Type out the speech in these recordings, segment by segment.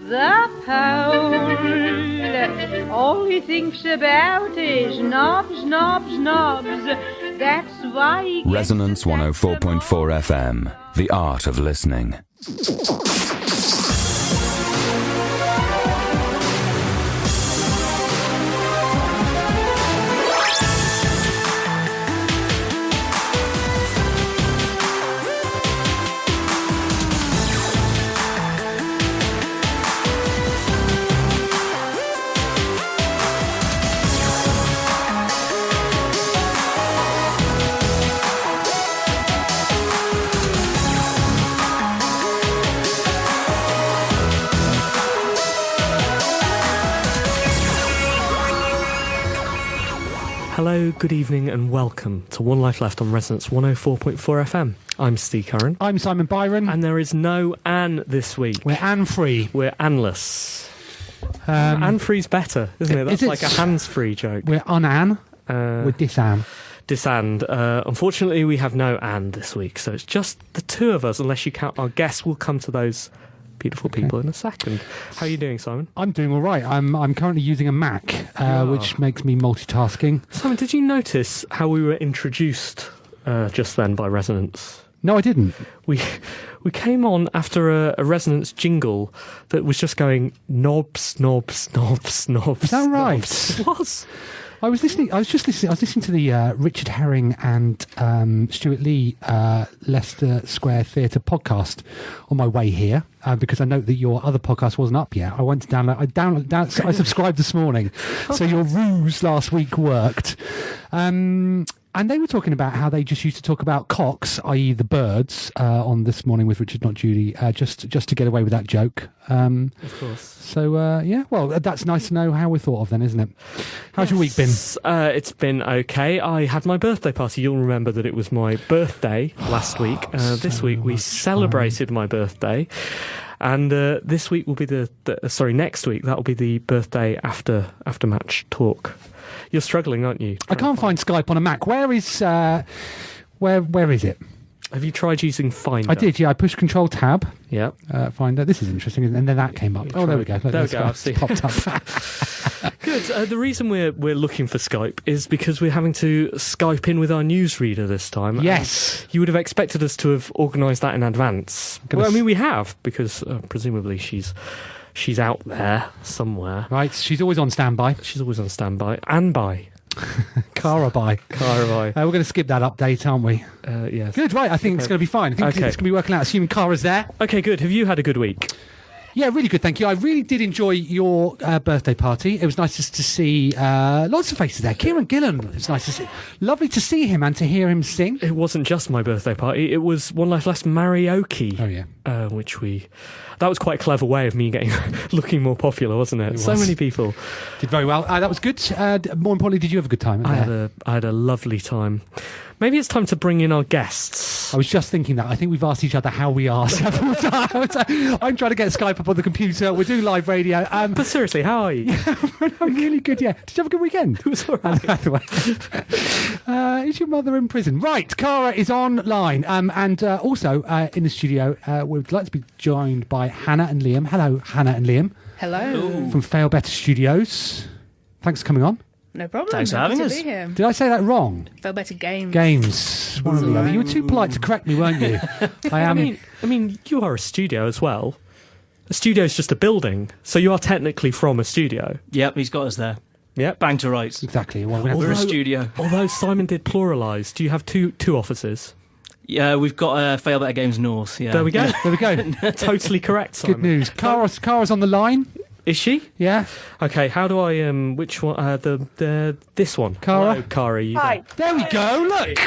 The pole, all he thinks about is knobs, knobs, knobs. That's why he gets Resonance 104.4 FM, the art of listening. Hello, good evening and welcome to One Life Left on Resonance 104.4 FM. I'm Steve Curran. I'm Simon Byron. And there is no Anne this week. We're Anne-free. We're Anne-less. Anne-free's better, isn't it? That's like a hands-free joke. We're un-Anne. We're dis-Anne. Dis-Anned. Unfortunately, we have no Anne this week, so it's just the two of us, unless you count our guests. We'll come to those beautiful people in a second. How are you doing, Simon? I'm doing all right. I'm currently using a Mac, which makes me multitasking. Simon, did you notice how we were introduced just then by Resonance? No, I didn't. We came on after a Resonance jingle that was just going knobs, knobs, knobs, knobs. Is that right? Knobs. It was. I was listening to the Richard Herring and Stuart Lee Leicester Square Theatre podcast on my way here because I note that your other podcast wasn't up yet. I went to download. I subscribed this morning, so your ruse last week worked. And they were talking about how they just used to talk about cocks, i.e. the birds, on This Morning with Richard Not Judy, just to get away with that joke. Of course. So, yeah, well, that's nice to know how we're thought of then, isn't it? How's your week been? It's been okay. I had my birthday party. You'll remember that it was my birthday last week. This week we celebrated my birthday. And this week will be next week, that'll be the birthday after match talk. You're struggling, aren't you? I can't find Skype on a Mac. Where is it? Have you tried using Finder? I did, yeah. I pushed Control Tab. Yeah. Finder. This is interesting. And then that came up. Oh, there we go. There we go. I've seen. Popped up. Good. The reason we're looking for Skype is because we're having to Skype in with our newsreader this time. Yes. You would have expected us to have organised that in advance. Well, I mean, we have, because presumably she's out there somewhere. Right. She's always on standby. She's always on standby. And by. Cara by. Cara by. We're going to skip that update, aren't we? Yes. Good, right. I think it's going to be fine. I think it's going to be working out, assuming Cara's there. Okay, good. Have you had a good week? Yeah, really good, thank you. I really did enjoy your birthday party. It was nice just to see lots of faces there. Kieran Gillen, it was nice to see. Lovely to see him and to hear him sing. It wasn't just my birthday party. It was One Life Less Marioke. Oh, yeah. That was quite a clever way of me looking more popular, wasn't it? So many people did very well. That was good. More importantly, did you have a good time? I had a lovely time. Maybe it's time to bring in our guests. I was just thinking that. I think we've asked each other how we are several times. I'm trying to get Skype up on the computer. We're doing live radio. But seriously, how are you? I'm really good, yeah. Did you have a good weekend? It was all right. Is your mother in prison? Right, Cara is online. And also in the studio, we'd like to be joined by Hannah and Liam. Hello, Hannah and Liam. Hello. From Fail Better Studios. Thanks for coming on. No problem. Thanks for having us. Be here. Did I say that wrong? Fail Better Games. Games. One or the other. You were too polite to correct me, weren't you? I mean, you are a studio as well. A studio is just a building, so you are technically from a studio. Yep, he's got us there. Yep. Bang to rights. Exactly. Well, we're a studio. Although Simon did pluralise, do you have two offices? Yeah, we've got Fail Better Games North. Yeah. There we go. There we go. Totally correct, Simon. Good news. Cara's on the line. Is she? Yeah. Okay, how do I, which one, this one. Cara? Hello, Cara. Hi. There we go, look!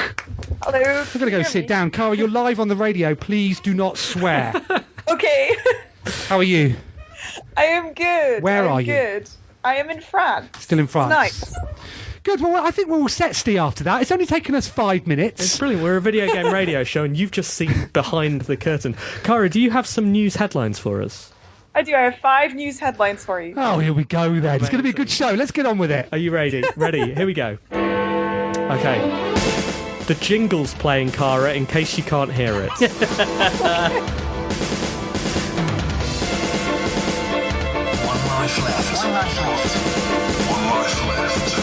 Hello. I'm going to go sit down. Cara, you're live on the radio. Please do not swear. Okay. How are you? I am good. Where are you? Good. I am in France. Still in France. Nice. Good, well, I think we're all set, Steve, after that. It's only taken us 5 minutes. It's brilliant. We're a video game radio show, and you've just seen behind the curtain. Cara, do you have some news headlines for us? I do. I have 5 news headlines for you. Oh, here we go then. It's going to be a good show. Let's get on with it. Are you ready? Ready. Here we go. Okay. The jingle's playing, Cara, in case you can't hear it. life left. One life left.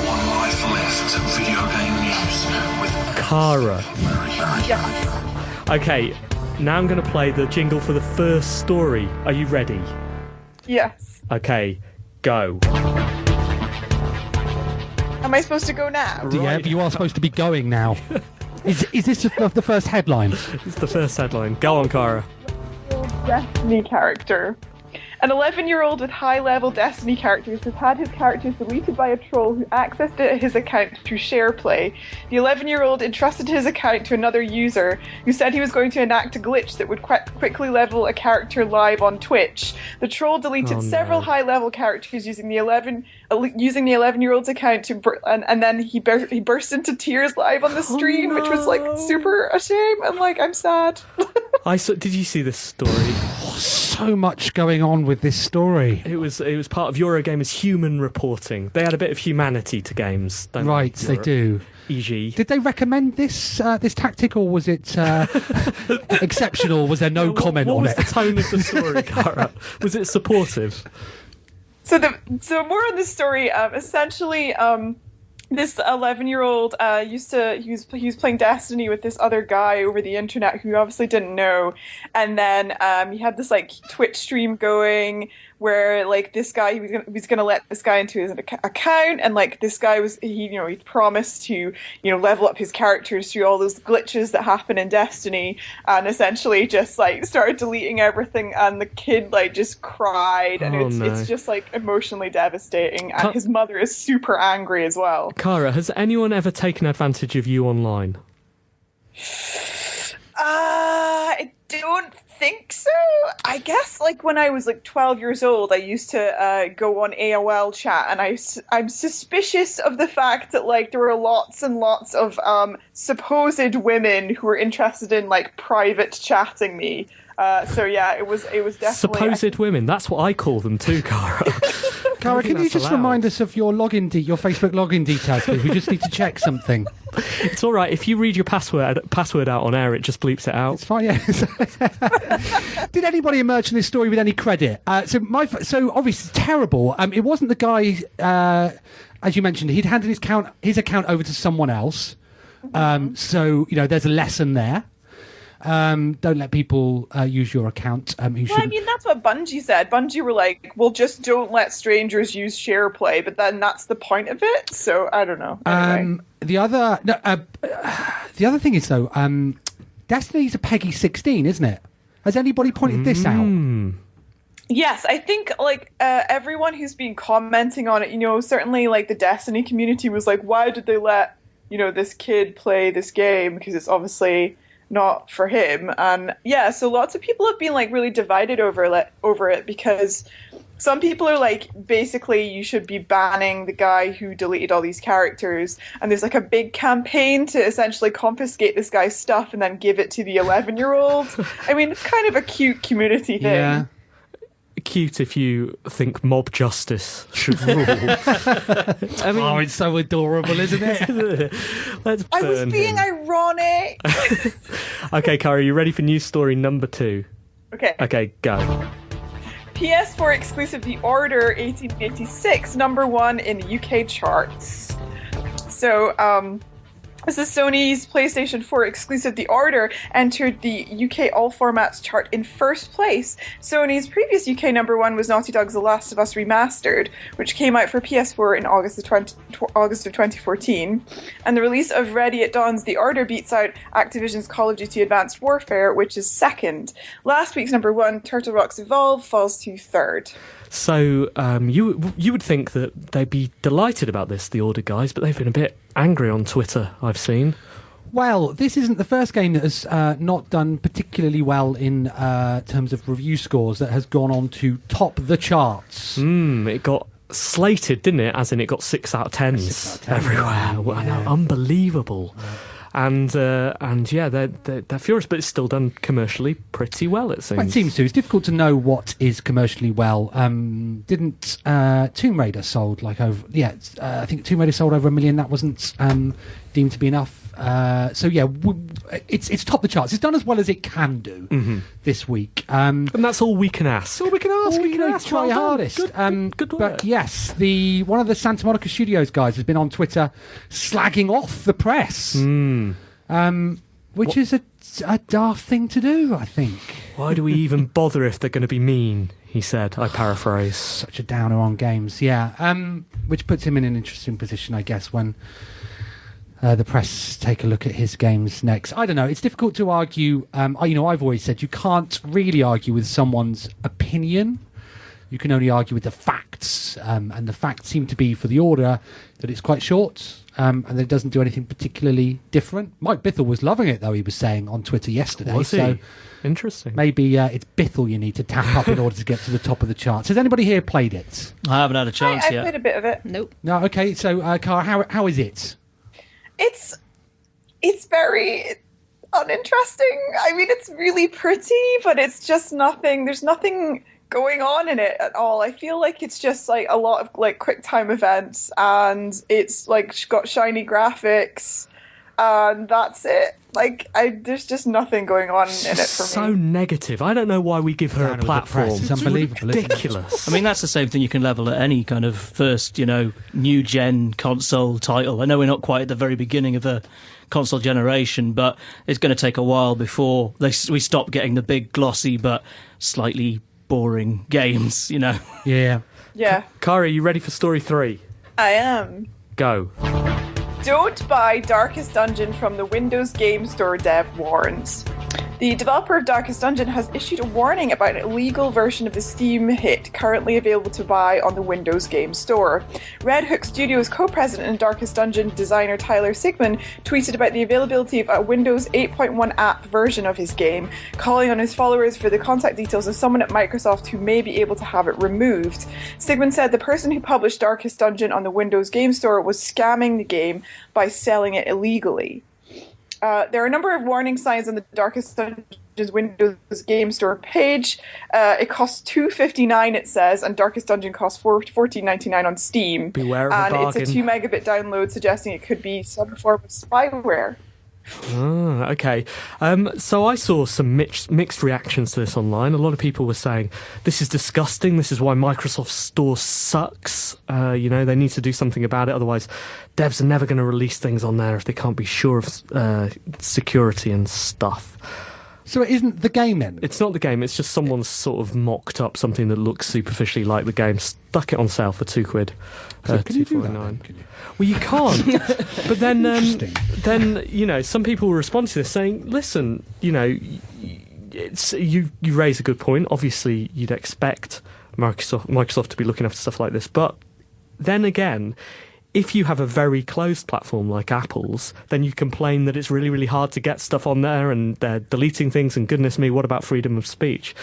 One life left. Video game news with Cara. Yeah. Okay, now I'm going to play the jingle for the first story. Are you ready? Yes. Okay, go. Am I supposed to go now? Yeah, but you are supposed to be going now. Is this the first headline? It's the first headline. Go on, Cara. Destiny character. An 11-year-old with high-level Destiny characters has had his characters deleted by a troll who accessed his account through SharePlay. The 11-year-old entrusted his account to another user who said he was going to enact a glitch that would quickly level a character live on Twitch. The troll deleted several high-level characters using the 11-year-old's account and then he burst into tears live on the stream, which was like super a shame. And like, I'm sad. Did you see this story? So much going on with this story. It was part of Eurogamer's human reporting. They add a bit of humanity to games, don't Right, they do. E.g. Did they recommend this tactic, or was it exceptional? Was there no comment what on was it? the tone of the story, Cara? Was it supportive? So more on this story. Essentially, this 11-year-old he was playing Destiny with this other guy over the internet who obviously didn't know, and then he had this like Twitch stream going where like this guy he was gonna let this guy into his account, and like this guy he promised to level up his characters through all those glitches that happen in Destiny, and essentially just like started deleting everything, and the kid like just cried, and it's just like emotionally devastating, and his mother is super angry as well. Cara, has anyone ever taken advantage of you online? I don't think so. I guess like when I was like 12 years old, I used to go on AOL chat, and I'm suspicious of the fact that like there were lots and lots of supposed women who were interested in like private chatting me. So yeah, it was definitely supposed women. That's what I call them too, Cara. Cara, can you just remind us of your your Facebook login details, please? We just need to check something. It's all right. If you read your password out on air, it just bleeps it out. It's fine, yeah. Did anybody emerge from this story with any credit? So obviously terrible. It wasn't the guy, as you mentioned, he'd handed his account over to someone else. So, there's a lesson there. Don't let people use your account. I mean, that's what Bungie said. Bungie were like, well, just don't let strangers use SharePlay, but then that's the point of it. So I don't know. Anyway. The other thing is though, Destiny's a PEGI 16, isn't it? Has anybody pointed this out? Yes, I think like everyone who's been commenting on it, certainly like the Destiny community was like, why did they let this kid play this game? Because it's obviously not for him. And yeah, so lots of people have been like really divided over it, because some people are like, basically you should be banning the guy who deleted all these characters, and there's like a big campaign to essentially confiscate this guy's stuff and then give it to the 11-year-old. I mean, it's kind of a cute community thing. Yeah. Cute if you think mob justice should rule. I mean, it's so adorable, isn't it? Let's I was burn being him. ironic. Okay, Cara, you ready for news story number 2? Okay, go. PS4 exclusive The Order 1886, number 1 in the UK charts. So, this is Sony's PlayStation 4 exclusive The Order entered the UK All Formats chart in first place. Sony's previous UK number 1 was Naughty Dog's The Last of Us Remastered, which came out for PS4 in August of 2014. And the release of Ready at Dawn's The Order beats out Activision's Call of Duty Advanced Warfare, which is second. Last week's number 1, Turtle Rock's Evolve, falls to third. So you would think that they'd be delighted about this, The Order guys, but they've been a bit angry on Twitter, I've seen. Well, this isn't the first game that has not done particularly well in terms of review scores that has gone on to top the charts. It got slated, didn't it? As in it got 6 out of 10s everywhere. Yeah. Well, unbelievable. Yeah. And yeah, they're furious, but it's still done commercially pretty well, it seems. Well, it seems to. It's difficult to know what is commercially well. Didn't Tomb Raider sold like over? Yeah, I think Tomb Raider sold over 1 million. That wasn't deemed to be enough. So yeah, it's topped the charts. It's done as well as it can do this week. And that's all we can ask. all we can ask. All we You can know, ask. try Well your done. hardest. Good work. But yes, one of the Santa Monica Studios guys has been on Twitter slagging off the press, which is a daft thing to do, I think. Why do we even bother if they're going to be mean? He said. I paraphrase. Such a downer on games, yeah. Which puts him in an interesting position, I guess, when the press take a look at his games next. I don't know. It's difficult to argue. I've always said you can't really argue with someone's opinion. You can only argue with the facts, and the facts seem to be for the Order that it's quite short, and that it doesn't do anything particularly different. Mike Bithell was loving it, though, he was saying on Twitter yesterday. Was he? So Interesting. maybe it's Bithell you need to tap up in order to get to the top of the charts. Has anybody here played it? I haven't had a chance I yet. played a bit of it. Nope. No. Okay. So, Cara, how is it? It's very uninteresting. I mean, it's really pretty, but it's just nothing. There's nothing going on in it at all. I feel like it's just like a lot of like quick time events, and it's like got shiny graphics, and that's it. Like, there's just nothing going on in it for So me. negative. I don't know why we give her Down a with the platform. press. It's unbelievable, isn't it? Ridiculous. I mean, that's the same thing you can level at any kind of first, new gen console title. I know we're not quite at the very beginning of a console generation, but it's going to take a while before we stop getting the big, glossy, but slightly boring games, Yeah. Yeah, Cara, you ready for story 3? I am. Go. Don't buy Darkest Dungeon from the Windows Game Store, dev warns. The developer of Darkest Dungeon has issued a warning about an illegal version of the Steam hit currently available to buy on the Windows Game Store. Red Hook Studios co-president and Darkest Dungeon designer Tyler Sigmund tweeted about the availability of a Windows 8.1 app version of his game, calling on his followers for the contact details of someone at Microsoft who may be able to have it removed. Sigmund said the person who published Darkest Dungeon on the Windows Game Store was scamming the game by selling it illegally. There are a number of warning signs on the Darkest Dungeon's Windows Game Store page. It costs $2.59, it says, and Darkest Dungeon costs $14.99 on Steam. Beware of a and bargain. it's a 2 megabit download, suggesting it could be some form of spyware. Ah, okay. So I saw some mixed reactions to this online. A lot of people were saying, this is disgusting. This is why Microsoft Store sucks. They need to do something about it. Otherwise, devs are never going to release things on there if they can't be sure of security and stuff. So it isn't the game then? It's not the game. It's just someone's sort of mocked up something that looks superficially like the game, stuck it on sale for £2. So can you do that $2.49. then? Can you? Well, you can't. But then, Interesting. some people will respond to this saying, "Listen, it's you raise a good point. Obviously, you'd expect Microsoft to be looking after stuff like this, but then again." If you have a very closed platform like Apple's, then you complain that it's really, really hard to get stuff on there and they're deleting things and goodness me, what about freedom of speech?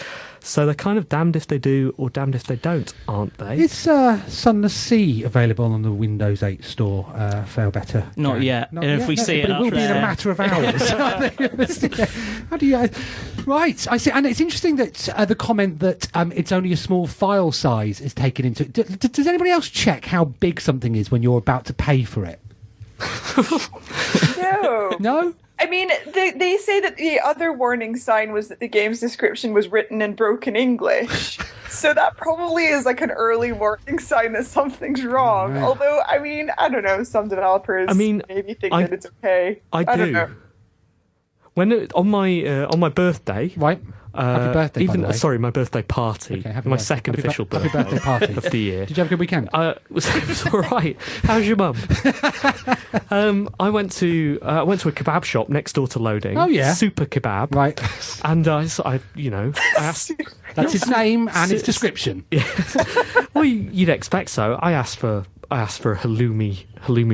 So they're kind of damned if they do or damned if they don't, aren't they? Is Sunless Sea available on the Windows 8 store? Fail better. Not Karen? yet. Not And if yet, we no, see but it it will up be in a there- matter of hours. How do you? Right, I see. And it's interesting that the comment that it's only a small file size is taken into. Does anybody else check how big something is when you're about to pay for it? No. No. I mean, they say that the other warning sign was that the game's description was written in broken English. So that probably is like an early warning sign that something's wrong. Right. Although, I mean, I don't know, some developers maybe think that it's okay. I don't do. know. On my birthday, Right. Happy birthday, by the way. Sorry, my birthday party, Okay, happy my birthday. second Happy official happy birthday party of the year. Did you have a good weekend? It was all right. How's your mum? I went to a kebab shop next door to Loading. Oh, yeah. Super Kebab. Right. And I asked. That's his name and its description. Well, you'd expect so. I asked for a halloumi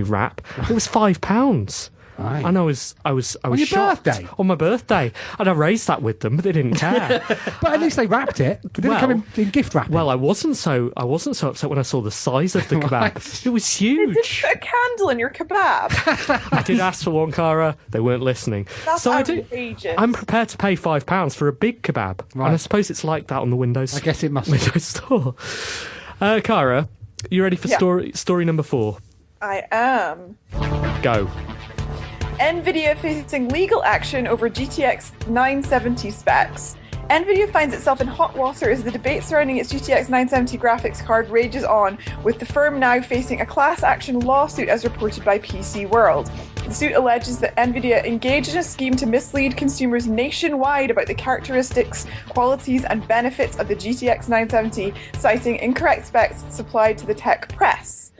wrap. It was £5. Right. And I was On your shocked. birthday? On my birthday. And I raised that with them, but they didn't care. But at least they wrapped it. It didn't come in gift wrapping. Well, I wasn't so upset when I saw the size of the kebab. Right. It was huge. Put a candle in your kebab. I did ask for one, Cara. They weren't listening. That's so outrageous. I'm prepared to pay £5 for a big kebab. Right. And I suppose it's like that on the Windows. I guess it must be. Windows Store. Cara, you ready for Yeah. story number 4? I am. Go. NVIDIA facing legal action over GTX 970 specs. NVIDIA finds itself in hot water as the debate surrounding its GTX 970 graphics card rages on, with the firm now facing a class action lawsuit as reported by PC World. The suit alleges that NVIDIA engaged in a scheme to mislead consumers nationwide about the characteristics, qualities, and benefits of the GTX 970, citing incorrect specs supplied to the tech press.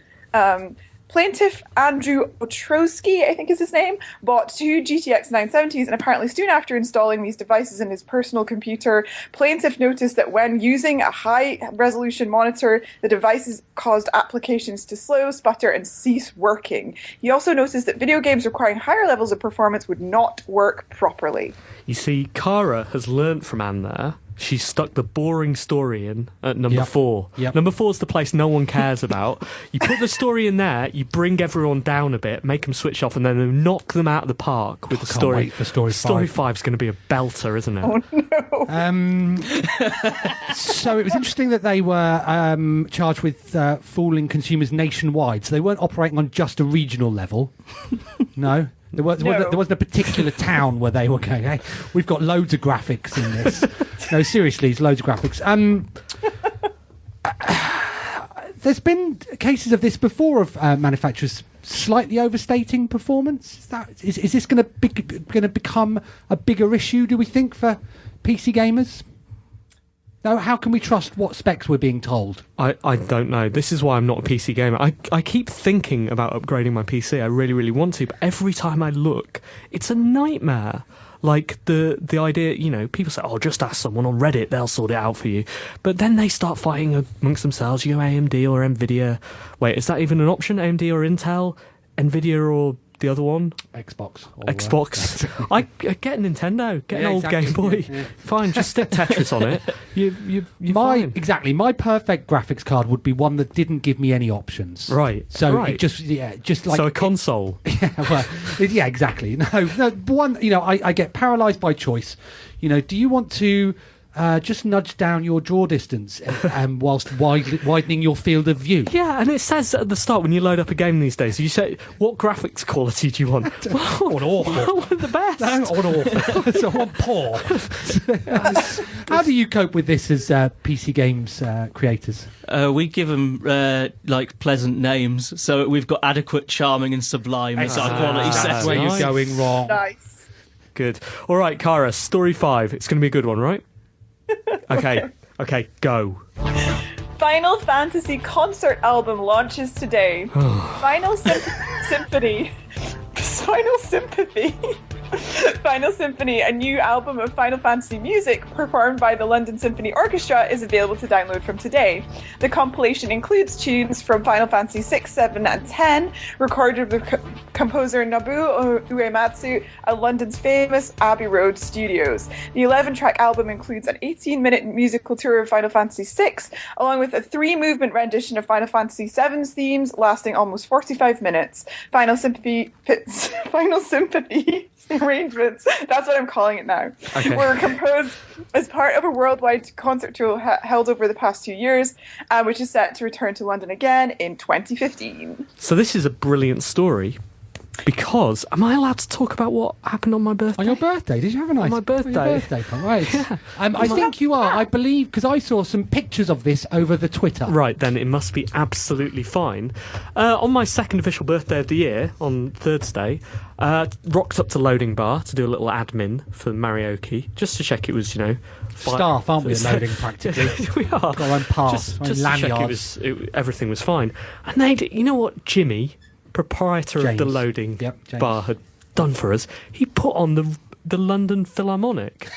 Plaintiff Andrew Ostrowski, I think is his name, bought 2 GTX 970s, and apparently soon after installing these devices in his personal computer, plaintiff noticed that when using a high-resolution monitor, the devices caused applications to slow, sputter, and cease working. He also noticed that video games requiring higher levels of performance would not work properly. You see, Cara has learnt from Anne there. She stuck the boring story in at number 4. Yep. Number 4 is the place no one cares about. You put the story in there, you bring everyone down a bit, make them switch off, and then you knock them out of the park with the Can't story. wait for story 5. Story 5 is going to be a belter, isn't it? Oh no. So it was interesting that they were charged with fooling consumers nationwide. So they weren't operating on just a regional level. No. There wasn't a particular town where they were going, hey, we've got loads of graphics in this. No, seriously, it's loads of graphics. There's been cases of this before of manufacturers slightly overstating performance. Is this going to become a bigger issue, do we think, for PC gamers? No, how can we trust what specs we're being told? I don't know. This is why I'm not a PC gamer. I keep thinking about upgrading my PC. I really, really want to, but every time I look, it's a nightmare. Like the idea, people say, oh, just ask someone on Reddit, they'll sort it out for you. But then they start fighting amongst themselves, AMD or NVIDIA. Wait, is that even an option? AMD or Intel? NVIDIA or the other one? Xbox. I get a Nintendo, get an old Game Boy. Yeah. Fine, just stick Tetris on it. You're fine. Exactly. My perfect graphics card would be one that didn't give me any options. Right. So right. it just like so a console. Yeah, exactly. No, one. I get paralysed by choice. Do you want to just nudge down your draw distance whilst widening your field of view? Yeah, and it says at the start when you load up a game these days, you say, what graphics quality do you want? I want awful. I want the best. No, I want awful. So I want poor. How do you cope with this as PC games creators? We give them pleasant names, so we've got adequate, charming, and sublime as our quality That's setting. where Nice. you're going wrong. Nice. Good. All right, Cara, story 5. It's going to be a good one, right? Okay, go. Final Fantasy concert album launches today. Final Symphony. Final Sympathy. Final Symphony, a new album of Final Fantasy music performed by the London Symphony Orchestra, is available to download from today. The compilation includes tunes from Final Fantasy 6, 7, and 10, recorded with composer Nobuo Uematsu at London's famous Abbey Road Studios. The 11-track album includes an 18-minute musical tour of Final Fantasy 6, along with a 3-movement rendition of Final Fantasy 7's themes lasting almost 45 minutes. Final Sympathy arrangements, that's what I'm calling it now, were composed as part of a worldwide concert tour held over the past 2 years, which is set to return to London again in 2015. So this is a brilliant story because, am I allowed to talk about what happened on my birthday? On your birthday? Did you have a nice... On my birthday. On your birthday, Tom, right. Yeah. I think you are, I believe, because I saw some pictures of this over the Twitter. Right, then it must be absolutely fine. On my second official birthday of the year, on Thursday, rocked up to Loading Bar to do a little admin for Marioki, just to check it was, Staff, aren't we, at Loading, practically? We are. Got our own pass, Just to check everything was fine. And you know what Jimmy, proprietor of the James. Loading James. Bar, had done for us? He put on the London Philharmonic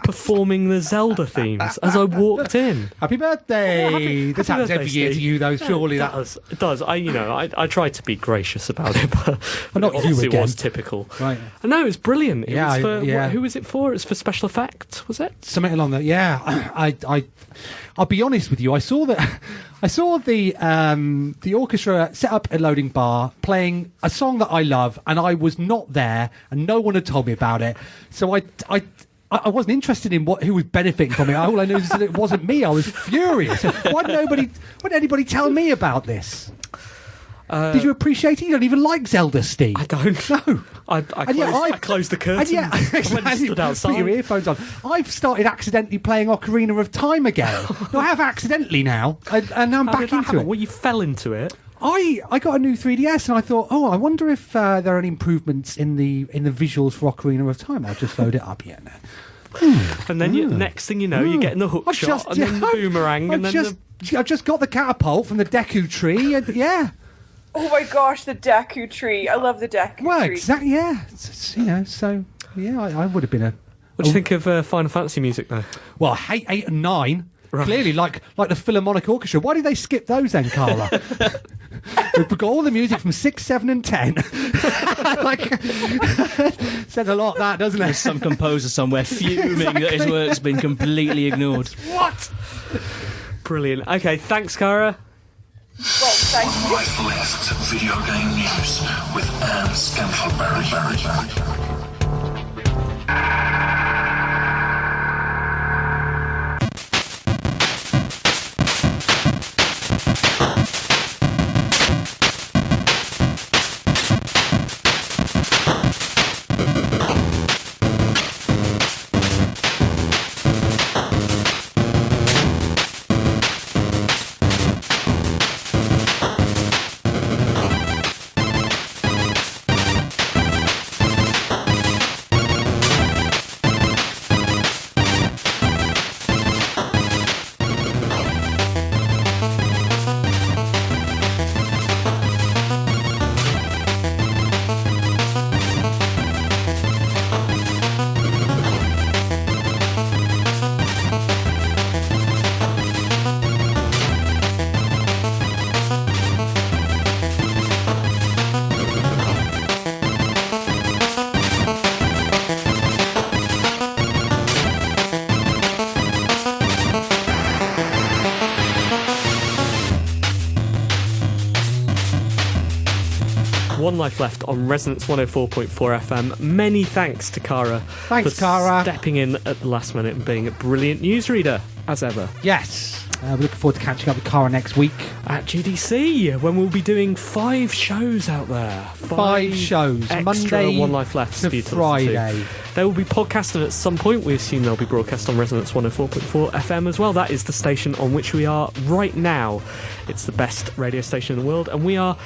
performing the Zelda themes as I walked in. Happy birthday! Happy This happens birthday, every year to Steve. you, though, surely. It does. I tried to be gracious about it, but not you obviously again. was typical. Right. I know, it was brilliant. It Yeah, was for, yeah. who was it for? It was for special effects, was it? Something along that, yeah. I'll be honest with you. I saw the orchestra set up a Loading Bar playing a song that I love, and I was not there, and no one had told me about it. So I wasn't interested in who was benefiting from it. All I knew is that it wasn't me. I was furious. Why didn't anybody tell me about this? Did you appreciate it? You don't even like Zelda, Steve. I don't. No. I closed the curtain. And yeah, when I stood outside. Put your earphones on. I've started accidentally playing Ocarina of Time again. No, I have accidentally now, and now I'm back into it. Well, you fell into it. I got a new 3DS and I thought, I wonder if there are any improvements in the visuals for Ocarina of Time. I'll just load it up here now. And then next thing you know, you're getting the hook shot and then the boomerang and then I just got the catapult from the Deku tree. And, yeah. Oh my gosh, the Deku tree! I love the Deku tree. Well, exactly. Yeah. So yeah, I would have been a. What do you think of Final Fantasy music though? Well, 8 and 9. Right. Clearly, like the Philharmonic Orchestra. Why did they skip those then, Carla? We've got all the music from 6, 7, and 10. Says a lot, that, doesn't it? There's some composer somewhere fuming that his work's been completely ignored. What? Brilliant. Okay, thanks, Cara. Well, thank you. One Life Left video game news with Anne Scantleberry. One Life Left on Resonance 104.4 FM. Many thanks to Cara. Thanks, for Cara. stepping in at the last minute and being a brilliant newsreader, as ever. Yes. We're looking forward to catching up with Cara next week. At GDC, when we'll be doing 5 shows out there. 5 shows. Extra Monday One Life Left to Friday. They will be podcasted at some point. We assume they'll be broadcast on Resonance 104.4 FM as well. That is the station on which we are right now. It's the best radio station in the world, and we are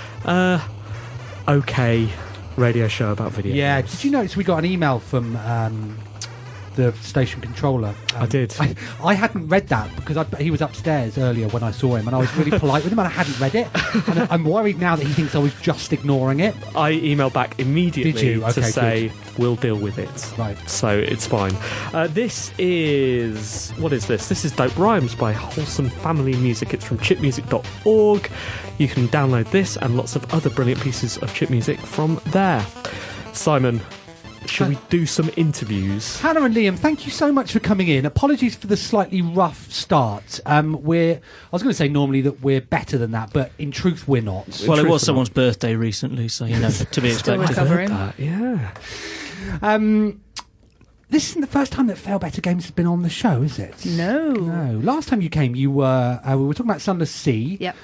okay radio show about video games. Did you notice we got an email from the station controller? I did. I hadn't read that because he was upstairs earlier when I saw him, and I was really polite with him and I hadn't read it, and I'm worried now that he thinks I was just ignoring it. I emailed back immediately Did you? Okay, to say good. We'll deal with it. Right. So it's fine. This is... What is this? This is Dope Rhymes by Wholesome Family Music. It's from chipmusic.org. You can download this and lots of other brilliant pieces of chip music from there. Simon, shall we do some interviews? Hannah and Liam, thank you so much for coming in. Apologies for the slightly rough start. I was going to say normally that we're better than that, but in truth we're not. Well, it was someone's birthday recently, so, to be Still expected. recovering. Yeah. This isn't the first time that Fail Better Games has been on the show, is it? No. No. Last time you came, we were talking about Sunless Sea. Yep.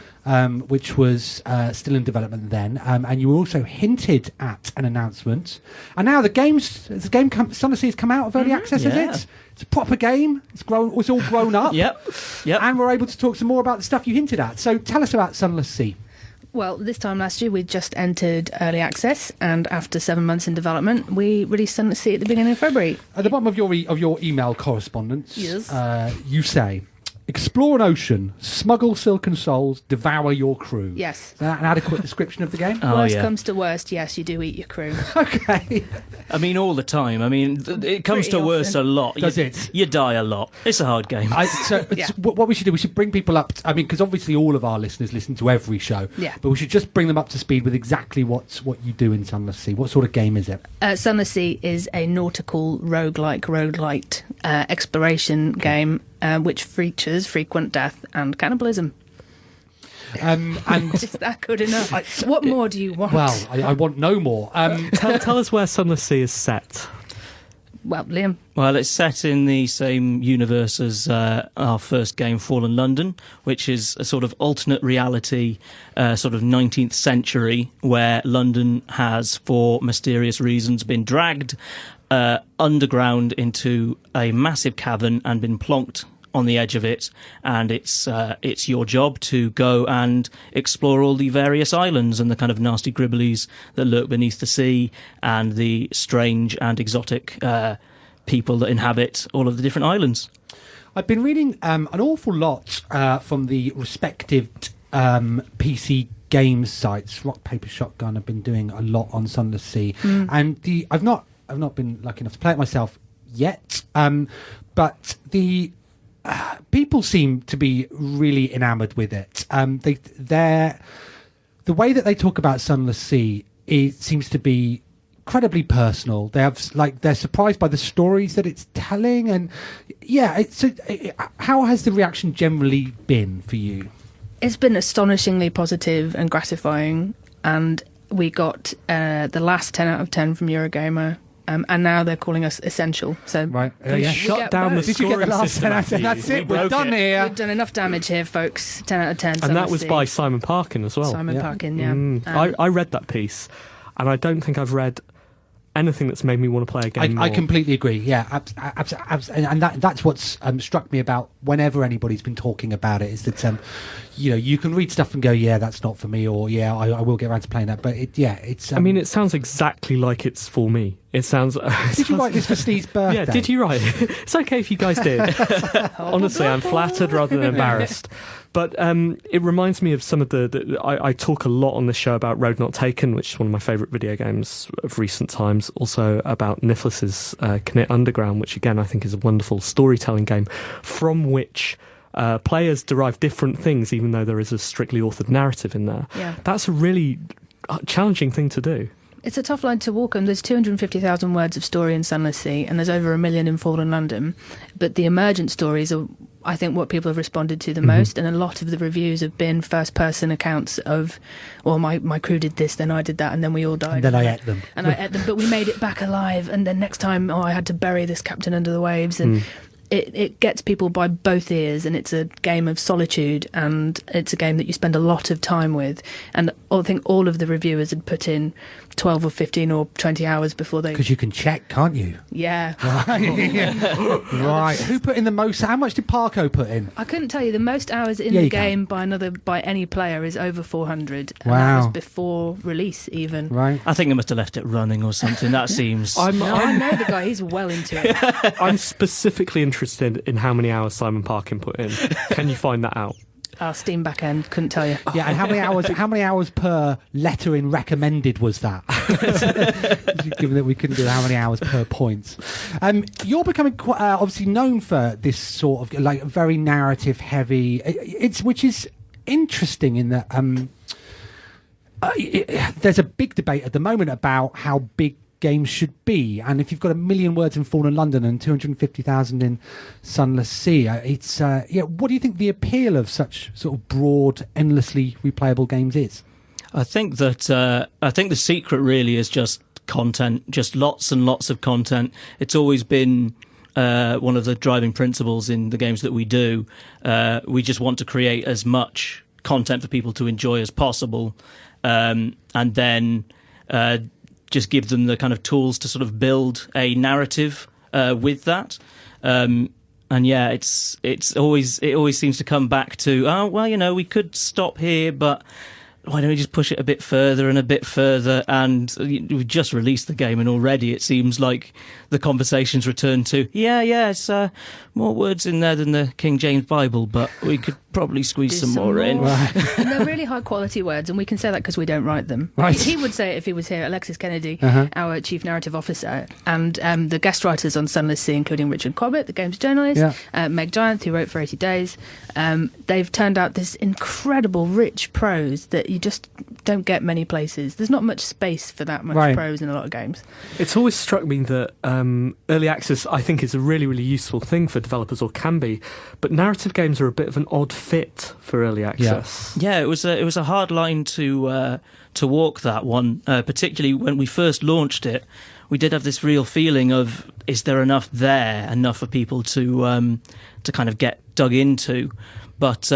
Which was still in development then, and you also hinted at an announcement. And now Sunless Sea has come out of early access, Yeah. is it? It's a proper game. It's all grown up. Yep. And we're able to talk some more about the stuff you hinted at. So tell us about Sunless Sea. Well, this time last year we just entered early access, and after 7 months in development, we released Sunless Sea at the beginning of February. At the bottom of your email correspondence, Yes. You say, explore an ocean, smuggle silken souls, devour your crew. Yes. Is that an adequate description of the game? Worst comes to worst, yes, you do eat your crew. Okay. I mean, all the time. I mean, it comes Pretty to worst a often. lot. Does it? You die a lot. It's a hard game. What we should do, we should bring people up. Because obviously all of our listeners listen to every show. Yeah. But we should just bring them up to speed with exactly what you do in Sunless Sea. What sort of game is it? Sunless Sea is a nautical roguelite exploration game which features frequent death and cannibalism. And Is that good enough? What more do you want? well, I want no more. Tell us where Sunless Sea is set. Well, Liam. Well, it's set in the same universe as our first game, Fallen London, which is a sort of alternate reality, sort of 19th century, where London has, for mysterious reasons, been dragged underground into a massive cavern and been plonked on the edge of it, and it's your job to go and explore all the various islands and the kind of nasty gribblies that lurk beneath the sea and the strange and exotic people that inhabit all of the different islands. I've been reading an awful lot from the respective PC games sites. Rock Paper Shotgun have been doing a lot on Sunless Sea, and I've not been lucky enough to play it myself yet, but the people seem to be really enamoured with it. The way that they talk about Sunless Sea seems to be incredibly personal. They're surprised by the stories that it's telling, and how has the reaction generally been for you? It's been astonishingly positive and gratifying, and we got the last 10 out of 10 from Eurogamer. And now they're calling us essential. So right, shut down the Did you get the last system, 10 out of 10? That's it. We're done here. We've done enough damage here, folks. 10 out of 10. And that was by Simon Parkin as well. Simon Parkin, yeah. I read that piece, and I don't think I've read anything that's made me want to play a game more. I completely agree. Yeah, and that's what's struck me about whenever anybody's been talking about it is that you can read stuff and go, yeah, that's not for me, or yeah, I will get around to playing that. But it's. I mean, it sounds exactly like it's for me. It sounds. Did you write this for Steve's birthday? Yeah, did you write it? It's okay if you guys did. Honestly, I'm flattered rather than embarrassed. But it reminds me of some of I talk a lot on this show about Road Not Taken, which is one of my favourite video games of recent times. Also about Nicholas's Knit Underground, which again I think is a wonderful storytelling game from which players derive different things, even though there is a strictly authored narrative in there. Yeah. That's a really challenging thing to do. It's a tough line to walk on. There's 250,000 words of story in Sunless Sea, and there's over 1 million in Fallen London. But the emergent stories are, I think, what people have responded to the most, and a lot of the reviews have been first-person accounts of, well, my crew did this, then I did that, and then we all died. And then I ate them. And I ate them, but we made it back alive, and then next time, I had to bury this captain under the waves, and it gets people by both ears, and it's a game of solitude, and it's a game that you spend a lot of time with. And I think all of the reviewers had put in 12 or 15 or 20 hours before they... Because you can check, can't you? Yeah. Right. Who put in the most? How much did Parko put in? I couldn't tell you. The most hours in the game by any player is over 400. And that was before release, even. Right. I think they must have left it running or something. That seems... I know the guy. He's well into it. I'm specifically interested in how many hours Simon Parkin put in. Can you find that out? Our Steam backend, couldn't tell you. Yeah, and how many hours per letter in recommended was that? Given that we couldn't do how many hours per points. You're becoming quite, obviously known for this sort of like very narrative heavy. Which is interesting in that there's a big debate at the moment about how big games should be, and if you've got 1 million words in Fallen London and 250,000 in Sunless Sea, it's what do you think the appeal of such sort of broad, endlessly replayable games is? I think that the secret really is just content, just lots and lots of content. It's always been one of the driving principles in the games that we do. We just want to create as much content for people to enjoy as possible, and then just give them the kind of tools to sort of build a narrative with that. And yeah, it always seems to come back to, we could stop here, but why don't we just push it a bit further and a bit further? And we've just released the game, and already it seems like the conversation's returned to, it's more words in there than the King James Bible, but we could probably squeeze some more in. Right. And they're really high quality words, and we can say that because we don't write them. Right. He would say it if he was here. Alexis Kennedy, our chief narrative officer, and the guest writers on Sunless Sea, including Richard Cobbett, the games journalist, Meg Giant, who wrote for 80 Days, they've turned out this incredible, rich prose that you just don't get many places. There's not much space for that much prose in a lot of games. It's always struck me that early access, I think, is a really, really useful thing for developers, or can be, but narrative games are a bit of an odd fit for early access. Yeah, it was a hard line to walk, that one, particularly when we first launched it. we did have this real feeling of, is there enough for people to kind of get dug into? But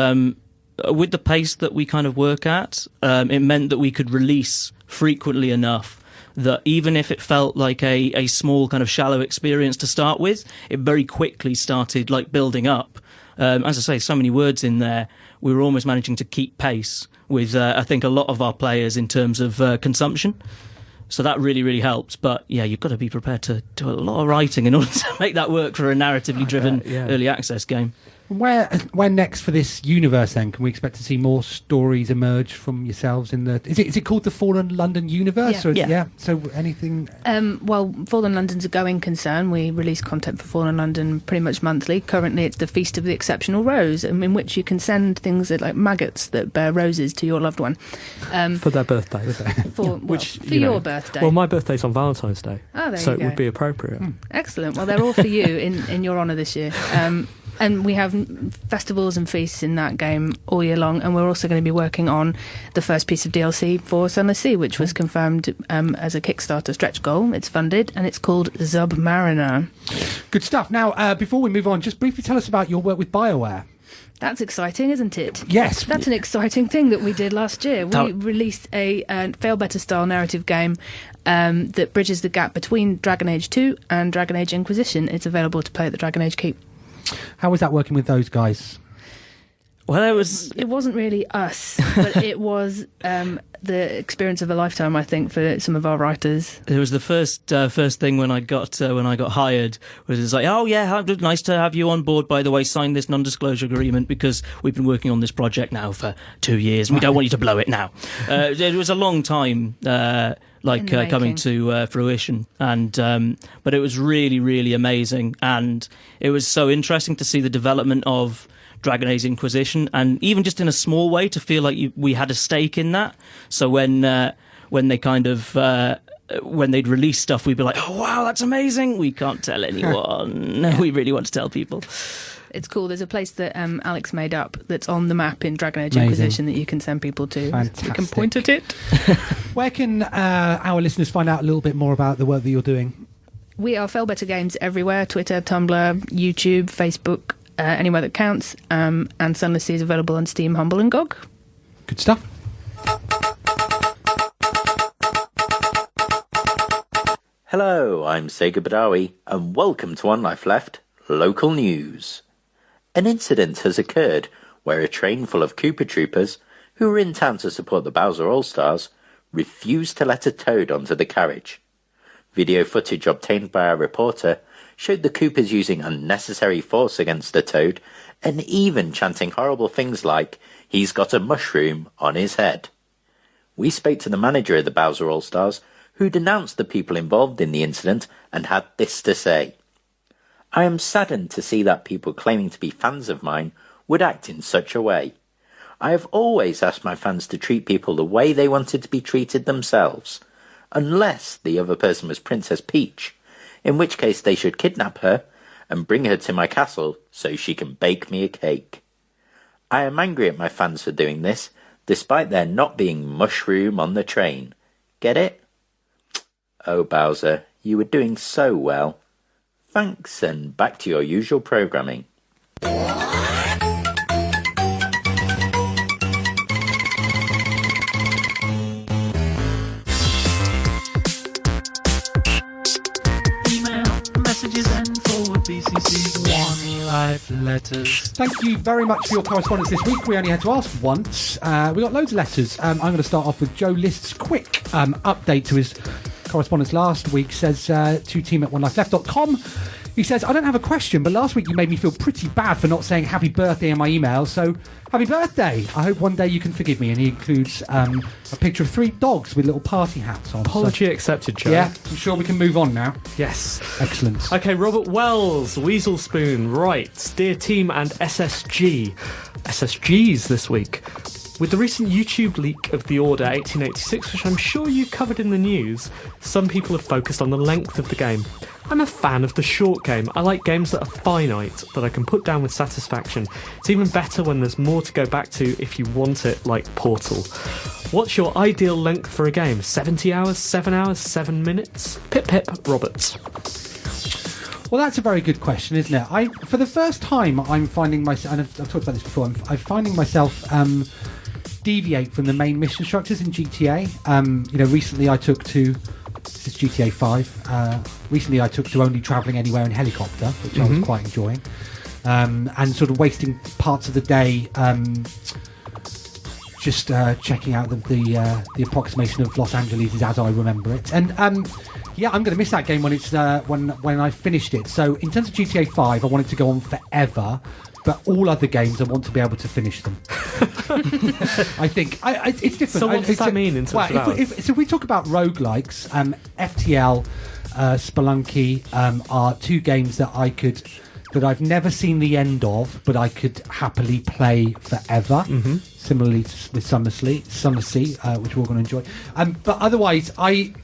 with the pace that we kind of work at, it meant that we could release frequently enough that even if it felt like a small kind of shallow experience to start with, it very quickly started like building up. As I say, so many words in there, we were almost managing to keep pace with, I think, a lot of our players in terms of consumption. So that really, really helped. But yeah, you've got to be prepared to do a lot of writing in order to make that work for a narratively driven early access game. Where next for this universe then? Can we expect to see more stories emerge from yourselves in the... Is it called the Fallen London universe? Yeah. So anything... Well, Fallen London's a going concern. We release content for Fallen London pretty much monthly. Currently it's the Feast of the Exceptional Rose, in which you can send things like maggots that bear roses to your loved one. For their birthday. For your birthday. Well, my birthday's on Valentine's Day. Oh, there so you go. It would be appropriate. Excellent. Well, they're all for you in your honour this year. And we have festivals and feasts in that game all year long, and we're also going to be working on the first piece of DLC for Sunless Sea, which was confirmed as a Kickstarter stretch goal. It's funded, and it's called Submariner. Good stuff. Now, before we move on, just briefly tell us about your work with Bioware. That's exciting, isn't it? Yes. That's an exciting thing that we did last year. We released a Fail Better style narrative game that bridges the gap between Dragon Age 2 and Dragon Age Inquisition. It's available to play at the Dragon Age Keep. How was that working with those guys? Well, it wasn't really us, but it was the experience of a lifetime, I think, for some of our writers. It was the first thing when I got hired, was it's like, oh yeah, nice to have you on board. By the way, sign this non-disclosure agreement because we've been working on this project now for 2 years and we don't want you to blow it now. It was a long time. Coming to fruition, and but it was really, really amazing, and it was so interesting to see the development of Dragon Age Inquisition, and even just in a small way to feel like we had a stake in that. So when they kind of when they'd release stuff, we'd be like, oh wow, that's amazing, we can't tell anyone. We really want to tell people. It's cool. There's a place that Alex made up that's on the map in Dragon Age Amazing. Inquisition that you can send people to. Fantastic. You can point at it. Where can our listeners find out a little bit more about the work that you're doing? We are Fail Better Games everywhere: Twitter, Tumblr, YouTube, Facebook, anywhere that counts. And Sunless Sea is available on Steam, Humble, and GOG. Good stuff. Hello, I'm Sega Badawi, and welcome to One Life Left Local News. An incident has occurred where a train full of Koopa Troopers, who were in town to support the Bowser All-Stars, refused to let a toad onto the carriage. Video footage obtained by our reporter showed the Koopas using unnecessary force against the toad and even chanting horrible things like, "He's got a mushroom on his head." We spoke to the manager of the Bowser All-Stars, who denounced the people involved in the incident and had this to say: "I am saddened to see that people claiming to be fans of mine would act in such a way. I have always asked my fans to treat people the way they wanted to be treated themselves, unless the other person was Princess Peach, in which case they should kidnap her and bring her to my castle so she can bake me a cake. I am angry at my fans for doing this, despite there not being mushroom on the train. Get it? Oh, Bowser, you were doing so well. Thanks, and back to your usual programming." Email, messages, and forward BCCs. One Life Letters. Thank you very much for your correspondence this week. We only had to ask once. We got loads of letters. I'm going to start off with Joe List's quick update to his correspondence last week. Says to team at onelifeleft.com. He says, "I don't have a question, but last week you made me feel pretty bad for not saying happy birthday in my email, so happy birthday. I hope one day you can forgive me." And he includes a picture of 3 dogs with little party hats on. Apology accepted, Joe. Yeah, I'm sure we can move on now. Yes. Excellent. Okay, Robert Wells, Weasel Spoon, writes, "Dear team and SSG." SSGs this week. With the recent YouTube leak of The Order 1886, which I'm sure you covered in the news, some people have focused on the length of the game. I'm a fan of the short game. I like games that are finite, that I can put down with satisfaction. It's even better when there's more to go back to if you want it, like Portal. What's your ideal length for a game? 70 hours, 7 hours, 7 minutes? Pip Pip Roberts. Well, that's a very good question, isn't it? For the first time, I'm finding myself, and I've talked about this before, I'm finding myself deviate from the main mission structures in GTA. Recently I took to, this is GTA 5, recently I took to only travelling anywhere in helicopter, which I was quite enjoying, and sort of wasting parts of the day just checking out the approximation of Los Angeles as I remember it. And I'm going to miss that game when it's when I finished it. So in terms of GTA 5, I want it to go on forever, but all other games I want to be able to finish them. I think it's different. So what does that mean in terms of hours? If we talk about roguelikes, FTL, Spelunky are two games that I've never seen the end of, but I could happily play forever. Similarly with Sunless Sea, which we're all going to enjoy. But otherwise, 8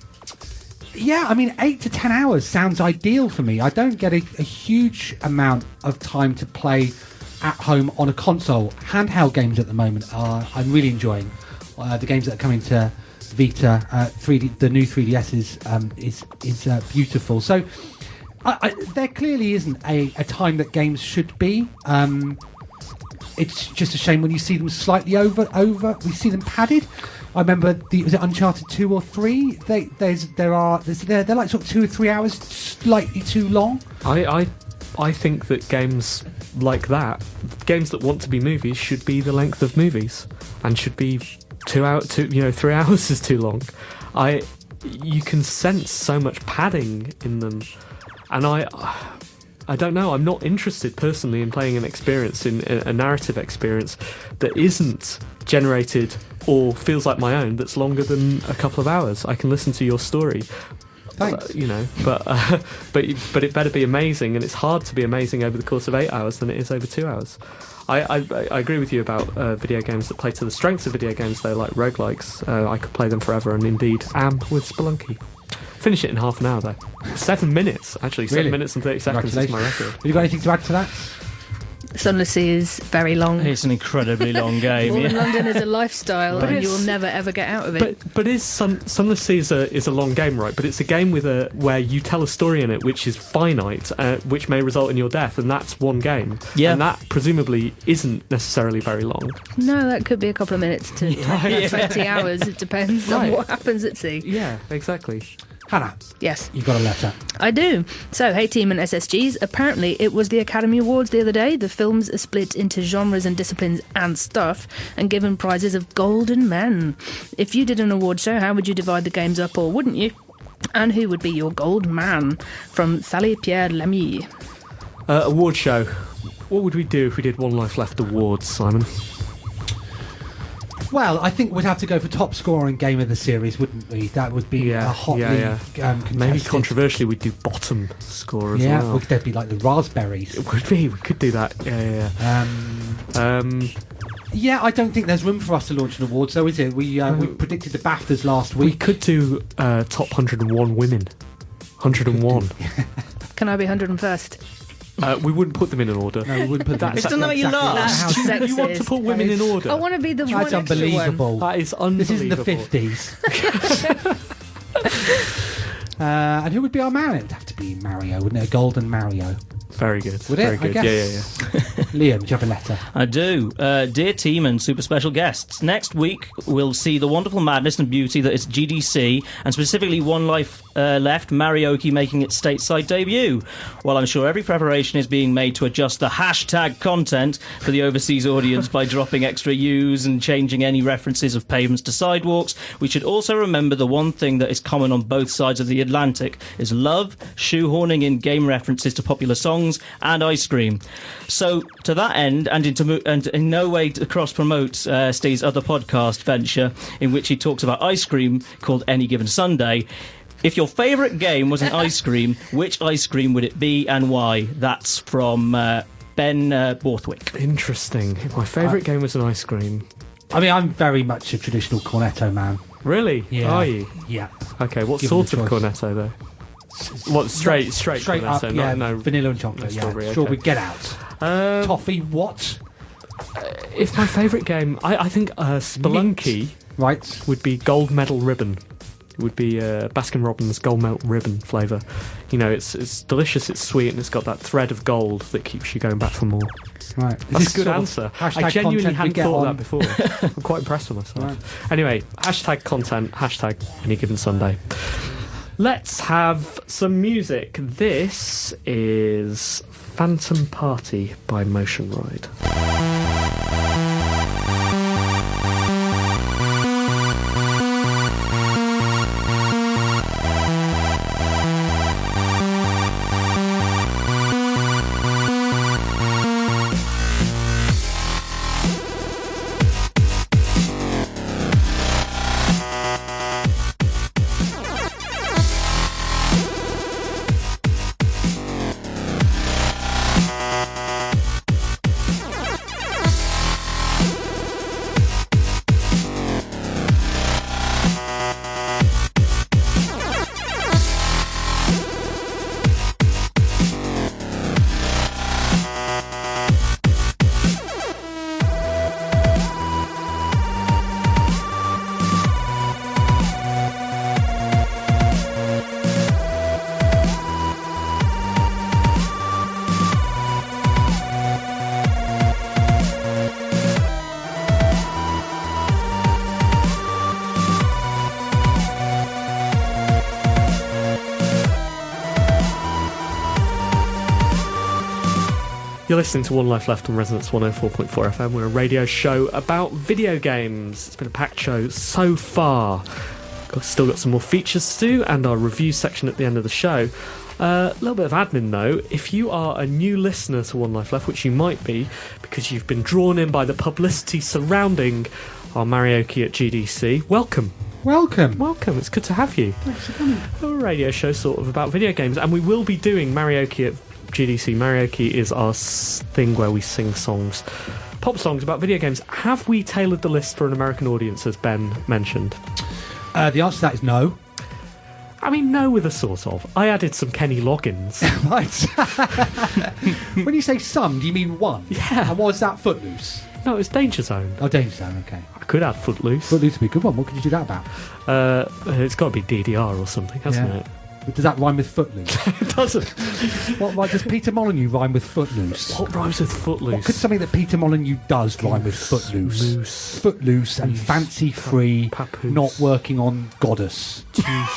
to 10 hours sounds ideal for me. I don't get a huge amount of time to play at home on a console. Handheld games at the moment I'm really enjoying. The games that are coming to Vita, 3D, the new 3DS is beautiful. So there clearly isn't a time that games should be. It's just a shame when you see them slightly over. We see them padded. I remember was it Uncharted 2 or 3? They're like sort of 2 or 3 hours, slightly too long. I think that games like that, games that want to be movies, should be the length of movies, and should be 3 hours is too long. You can sense so much padding in them, and I don't know. I'm not interested personally in playing an experience, in a narrative experience that isn't generated or feels like my own, that's longer than a couple of hours. I can listen to your story. Thanks. But it better be amazing, and it's hard to be amazing over the course of 8 hours than it is over 2 hours. I agree with you about video games that play to the strengths of video games, though, like roguelikes. I could play them forever, and indeed am with Spelunky. Finish it in half an hour, though. 7 minutes, actually. Really? 7 minutes and 30 seconds is my record. Have you got anything to add to that? Sunless Sea is very long. It's an incredibly long game. Well, in London is a lifestyle, and you will never ever get out of it. But Sunless Sea is a long game, right? But it's a game where you tell a story in it which is finite, which may result in your death, and that's one game. Yeah. And that presumably isn't necessarily very long. No, that could be a couple of minutes to 20 hours. It depends on what happens at sea. Yeah, exactly. Hannah. Yes. You've got a letter. I do. So, hey team and SSGs, apparently it was the Academy Awards the other day. The films are split into genres and disciplines and stuff, and given prizes of golden men. If you did an award show, how would you divide the games up, or wouldn't you? And who would be your gold man? From Sally Pierre Lamy. Award show. What would we do if we did One Life Left awards, Simon? Well, I think we'd have to go for top scorer and game of the series, wouldn't we? That would be a hotly contested. Maybe controversially we'd do bottom score as well. Yeah, there'd be like the raspberries. It would be. We could do that. Yeah, I don't think there's room for us to launch an award, so is it? We predicted the BAFTAs last week. We could do top 101 women. 101. Can I be 101st? We wouldn't put them in an order. No, we wouldn't put them in an order. You last. You want to put women in order? I want to be the one. That's unbelievable. That is unbelievable. This isn't the 50s. And who would be our man? It would have to be Mario, wouldn't it? A golden Mario. Very good. Would it? Very good. I guess. Yeah. Liam, do you have a letter? I do. Dear team and super special guests, next week we'll see the wonderful madness and beauty that is GDC, and specifically One Life Left, Marioki making its stateside debut. While I'm sure every preparation is being made to adjust the hashtag content for the overseas audience by dropping extra U's and changing any references of pavements to sidewalks, we should also remember the one thing that is common on both sides of the Atlantic is love, shoehorning in game references to popular songs, and ice cream. So, to that end, and in no way to cross-promote Steve's other podcast venture, in which he talks about ice cream called Any Given Sunday, if your favourite game was an ice cream, which ice cream would it be and why? That's from Ben Borthwick. Interesting. If my favourite game was an ice cream, I mean, I'm very much a traditional cornetto man. Really? Yeah. Are you? Yeah. Okay, what Given sort of the choice. cornetto, though? What, straight Straight cornetto, up, yeah. no Vanilla and chocolate, yeah. strawberry, Strawberry, okay. get out. Toffee, what? If my favourite game, I think Spelunky Right. would be Gold Medal Ribbon. It would be Baskin Robbins Gold Medal Ribbon flavour. You know, it's delicious, it's sweet, and it's got that thread of gold that keeps you going back for more. Right. That's a good answer. I genuinely hadn't thought that before. I'm quite impressed with myself. Right. Anyway, hashtag content, hashtag any given Sunday. Let's have some music. This is Phantom Party by Motion Ride. You're listening to One Life Left on Resonance 104.4 FM. We're a radio show about video games. It's been a packed show so far. Still got some more features to do and our review section at the end of the show. A little bit of admin though. If you are a new listener to One Life Left, which you might be because you've been drawn in by the publicity surrounding our karaoke at GDC, welcome. Welcome. It's good to have you. Thanks for coming. A radio show sort of about video games, and we will be doing karaoke at GDC. Karaoke is our thing where we sing songs, pop songs about video games. Have we tailored the list for an American audience, as Ben mentioned? The answer to that is no. I mean, no with a sort of. I added some Kenny Loggins. Right. When you say some, do you mean one? Yeah. And was that Footloose? No, it's Danger Zone. Oh, Danger Zone, okay. I could add Footloose. Footloose would be a good one. What could you do that about? It's got to be DDR or something, hasn't it? Does that rhyme with Footloose? It doesn't. What does Peter Molyneux rhyme with Footloose? What rhymes with Footloose? What could something that Peter Molyneux does rhyme with Footloose? Moose. Footloose and Moose. fancy-free, Papoose. not working on goddess.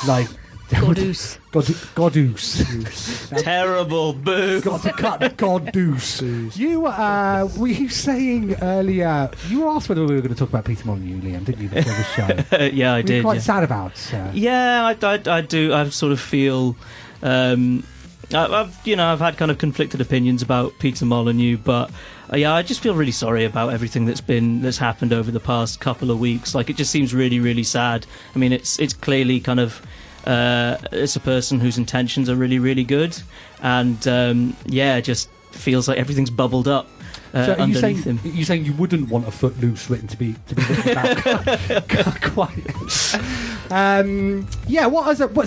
Like... Godoose. Godoose. Terrible, boo. Got to cut Godoose. You were you saying earlier? You were asked whether we were going to talk about Peter Molyneux, Liam, didn't you? Before the show. Yeah, I Were did. you quite yeah. sad about. Yeah, I do. I sort of feel. I've had kind of conflicted opinions about Peter Molyneux, but yeah, I just feel really sorry about everything that's happened over the past couple of weeks. Like, it just seems really, really sad. I mean, it's clearly kind of. It's a person whose intentions are really, really good, and it just feels like everything's bubbled up So underneath him. You're saying you wouldn't want a Footloose written to be written about quite.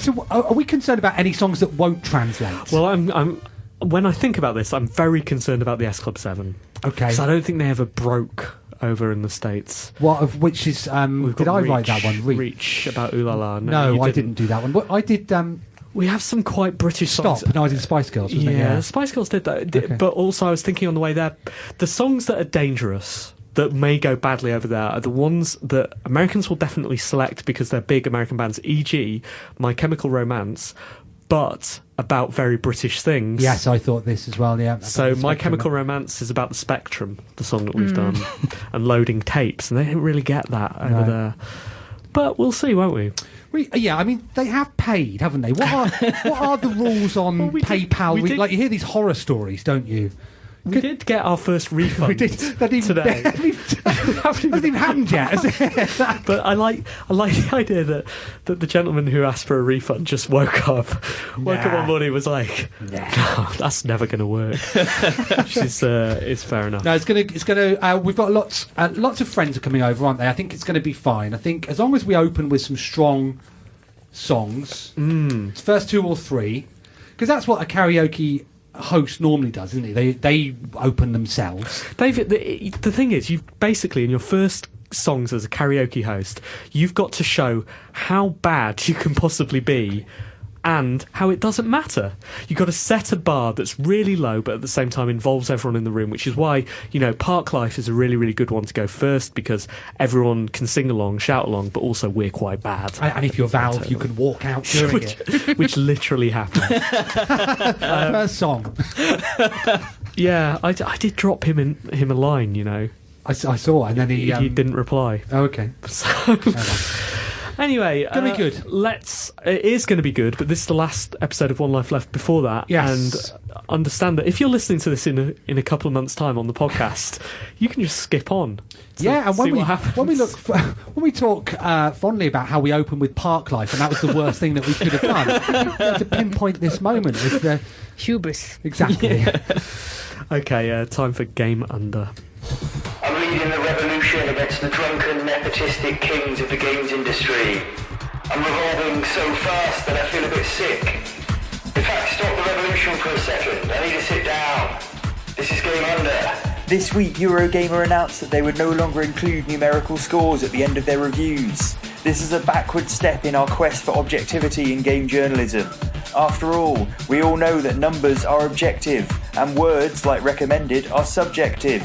So are we concerned about any songs that won't translate? Well, I'm. When I think about this, I'm very concerned about the S Club 7. Okay. Because I don't think they ever broke over in the States. What of which is? Did I write that one? Reach about Ooh La La. No, I didn't do that one. But I did. We have some quite British songs. Stop. No, I did Spice Girls. Wasn't it? Yeah, the Spice Girls did that. Okay. But also, I was thinking on the way there, the songs that are dangerous, that may go badly over there, are the ones that Americans will definitely select because they're big American bands, e.g. My Chemical Romance, but about very British things. Yes, I thought this as well, yeah. So My Chemical Romance is about the Spectrum, the song that we've done, and loading tapes, and they didn't really get that over there. But we'll see, won't we? I mean, they have paid, haven't they? What are the rules on PayPal? we did. Like, you hear these horror stories, don't you? We did get our first refund. We did. That today. hasn't even happened yet, has it? But I like the idea that the gentleman who asked for a refund just woke up one morning and was like, no, that's never going to work. Which is fair enough. No, it's gonna. We've got lots of friends are coming over, aren't they? I think it's going to be fine. I think as long as we open with some strong songs, first 2 or 3, because that's what a karaoke host normally does, isn't he? They open themselves. David, the thing is, you've basically in your first songs as a karaoke host, you've got to show how bad you can possibly be and how it doesn't matter. You've got to set a bar that's really low but at the same time involves everyone in the room, which is why, Park Life is a really, really good one to go first, because everyone can sing along, shout along, but also we're quite bad. And if you're Valve, you can walk out during it. Which literally happened. First song. Yeah, I did drop him a line, I saw, and then he didn't reply. Oh, okay. So... Anyway, it's going to be good. It is going to be good, but this is the last episode of One Life Left before that. Yes. And understand that if you're listening to this in a couple of months' time on the podcast, you can just skip on. And when we talk fondly about how we open with Park Life, and that was the worst thing that we could have done. We have to pinpoint this moment with the hubris. Exactly. Yeah. Okay, time for Game Under. I'm leading the revolution against the drunken, nepotistic kings of the games industry. I'm revolving so fast that I feel a bit sick. In fact, stop the revolution for a second. I need to sit down. This is Game Under. This week, Eurogamer announced that they would no longer include numerical scores at the end of their reviews. This is a backward step in our quest for objectivity in game journalism. After all, we all know that numbers are objective, and words, like recommended, are subjective.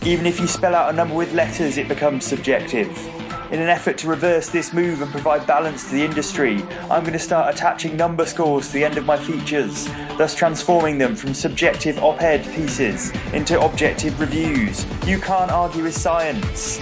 Even if you spell out a number with letters, it becomes subjective. In an effort to reverse this move and provide balance to the industry, I'm going to start attaching number scores to the end of my features, thus transforming them from subjective op-ed pieces into objective reviews. You can't argue with science.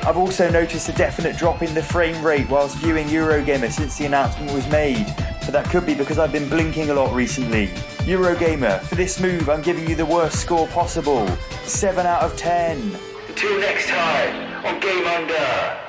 I've also noticed a definite drop in the frame rate whilst viewing Eurogamer since the announcement was made, but that could be because I've been blinking a lot recently. Eurogamer, for this move I'm giving you the worst score possible. 7 out of 10. Until next time on Game Under.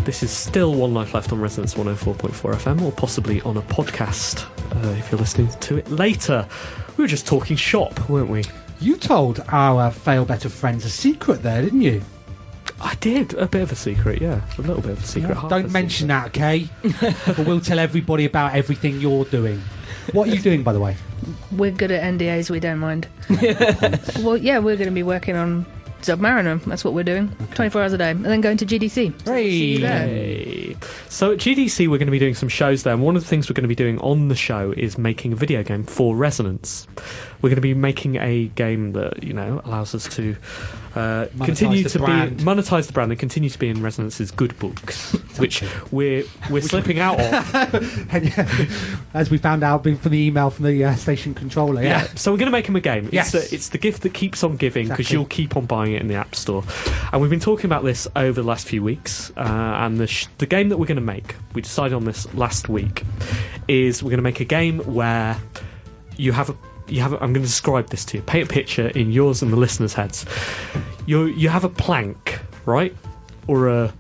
This is still One Life Left on Resonance 104.4 FM, or possibly on a podcast if you're listening to it later. We were just talking shop, weren't we? You told our Fail Better friends a secret there, didn't you? I did. A bit of a secret, yeah. A little bit of a secret. Yeah, don't mention that, okay? But we'll tell everybody about everything you're doing. What are you doing, by the way? We're good at NDAs, we don't mind. Well, yeah, we're going to be working on Submariner. That's what we're doing. 24 hours a day. And then going to GDC. Hey. So at GDC we're going to be doing some shows there, and one of the things we're going to be doing on the show is making a video game for Resonance. We're going to be making a game that, allows us to continue to brand. be monetize the brand and continue to be in Resonance's good books, which we're slipping out of. As we found out from the email from the station controller. Yeah. So we're going to make him a game. Yes. It's the gift that keeps on giving, because Exactly. you'll keep on buying it in the App Store. And we've been talking about this over the last few weeks. And the game that we're going to make, we decided on this last week, is we're going to make a game where you have a. I'm going to describe this to you. Paint a picture in yours and the listeners' heads. You have a plank, right, or a